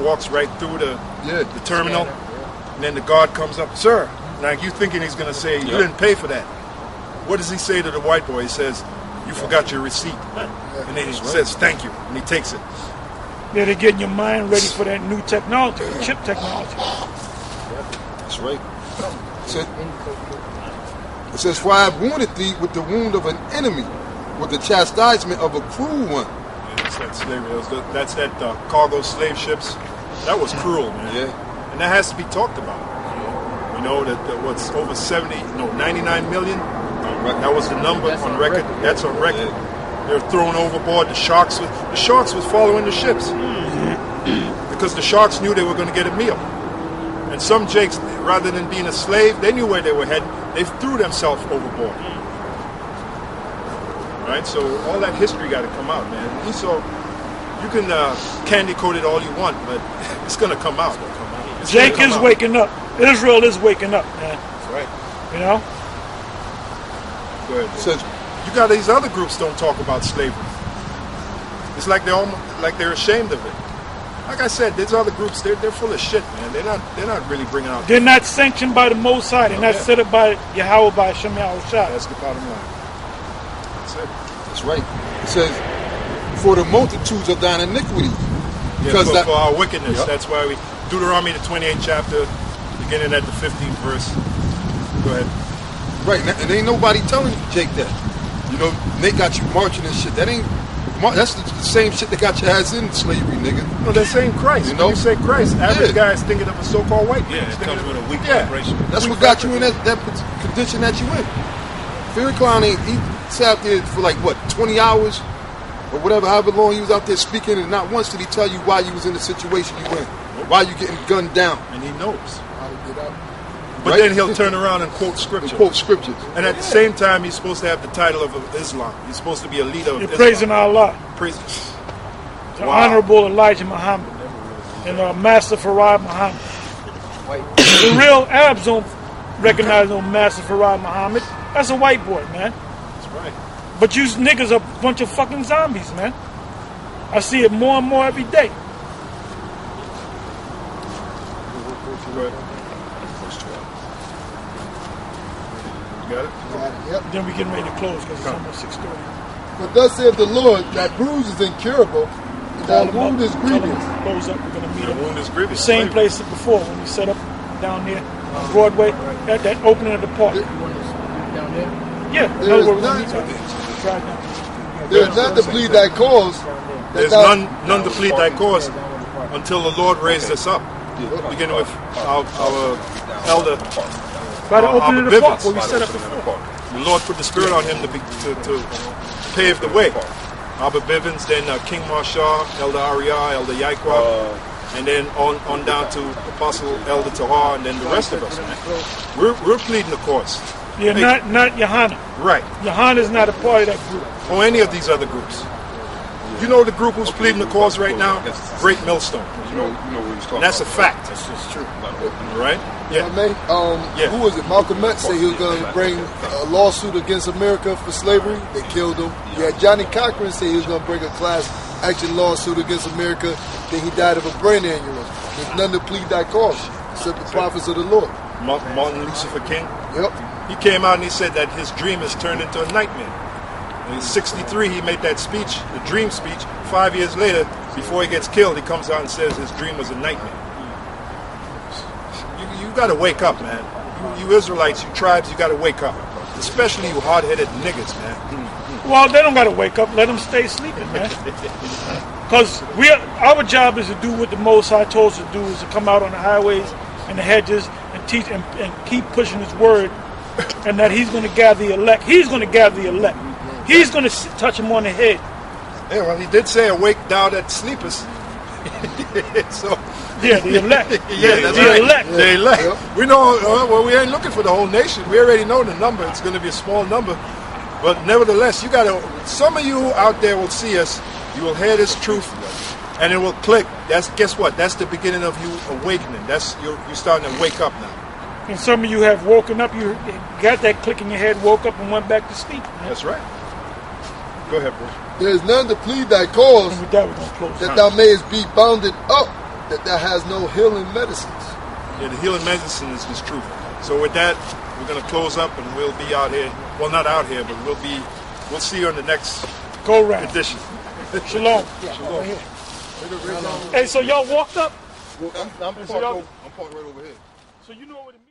walks right through the terminal, and then the guard comes up, sir. Like you thinking he's gonna say, you didn't pay for that. What does he say to the white boy? He says, you forgot your receipt. And then he says, thank you, and he takes it. Yeah, they're getting your mind ready for that new technology, chip technology. That's right. It says, for I have wounded thee with the wound of an enemy, with the chastisement of a cruel one. Yeah, that's that slavery. That's that cargo slave ships. That was cruel, man. Yeah. And that has to be talked about. You know, that what's over 99 million? That was the number on record. That's on record. Yeah. They're thrown overboard. The sharks was following the ships. Because the sharks knew they were going to get a meal. And some jakes, rather than being a slave, they knew where they were heading. They threw themselves overboard. Right? So all that history got to come out, man. So you can candy coat it all you want, but it's going to come out. Jake is waking up. Israel is waking up, man. That's right. You know? Go ahead. So you got these other groups don't talk about slavery. It's like they're ashamed of it. Like I said, these other groups, they're full of shit, man. They're not really bringing out. They're not sanctioned by the Most High. They're not set up by Yahweh, by Shem Yahushua. That's the bottom line. That's it. That's right. It says, for the multitudes of thine iniquities. Because for our wickedness. Yep. That's why Deuteronomy, the 28th chapter, beginning at the 15th verse. Go ahead. Right, and ain't nobody telling Jake that. You know, they got you marching and shit. That's the same shit that got your ass in slavery, nigga. No, they're saying Christ. You know? When you say Christ, average guy is thinking of a so-called white man. Yeah, it comes with a weak vibration. That's what got you in that condition that you in. Fury Clown, he sat out there for 20 hours or whatever, however long he was out there speaking, and not once did he tell you why you was in the situation you in, why you getting gunned down. And he knows. How to get out. But then he'll turn around and quote scripture. And at the same time, he's supposed to have the title of Islam. He's supposed to be a leader of Islam. Praising Allah. Praising. The Honorable Elijah Muhammad and Master Farad Muhammad. The real Arabs don't recognize no Master Farad Muhammad. That's a white boy, man. That's right. But you niggas are a bunch of fucking zombies, man. I see it more and more every day. Got it? Yep. Then we getting ready to close because it's almost 6:30. But thus saith the Lord, that bruise is incurable, and that wound is grievous. Close up, we're going to meet up. Wound is grievous. The same place as before when we set up down there on Broadway, at that opening of the park. Down there? Yeah. There's none to plead thy cause. There's none to plead thy cause until the Lord raised us up. Beginning with our elder. By the opening of the park where we set up before. The Lord put the Spirit on him to pave the way. Abba Bivens, then King Marshall, Elder Ariyah, Elder Yaikwa, and then on down to Apostle Elder Tahar, and then the rest of us, man. We're pleading the cause. Yeah, not Yohana. Right. Yohana is not a part of that group. Or any of these other groups. You know the group who's pleading the cause right now? Great Millstone. You know what he's talking and that's about. A fact. That's just true. Right? Yeah. Who was it? Malcolm X said he was going to bring a lawsuit against America for slavery. They killed him. Yeah, Johnny Cochran said he was going to bring a class action lawsuit against America. Then he died of a brain aneurysm. There's none to plead that cause except the prophets of the Lord. Martin Lucifer King? Yep. He came out and he said that his dream has turned into a nightmare. In 63, he made that speech, the dream speech. 5 years later, before he gets killed, he comes out and says his dream was a nightmare. You got to wake up, man. You Israelites, you tribes, you got to wake up. Especially you hard-headed niggas, man. Well, they don't got to wake up. Let them stay sleeping, man. Because our job is to do what the Most High told us to do, is to come out on the highways and the hedges and teach and keep pushing His word, and that He's going to gather the elect. He's going to gather the elect. He's going to touch them on the head. Yeah, well, He did say, "Awake thou that sleepest." So. Yeah, the elect. Yeah, that's the right. elect. The elect. Yep. We know, we ain't looking for the whole nation. We already know the number. It's going to be a small number. But nevertheless, some of you out there will see us. You will hear this truth, and it will click. Guess what? That's the beginning of you awakening. You're starting to wake up now. And some of you have woken up. You got that click in your head, woke up, and went back to sleep. Man. That's right. Go ahead, bro. There is none to plead thy cause, and with that, we're gonna close. that thou mayest be bounded up that has no healing medicines. Yeah, the healing medicine is truth. So with that, we're going to close up, and we'll be out here. Well, not out here, but we'll see you on the next Go round. edition. Shalom. Shalom. Hey, so y'all walked up? I'm parked right over here. So you know what it means.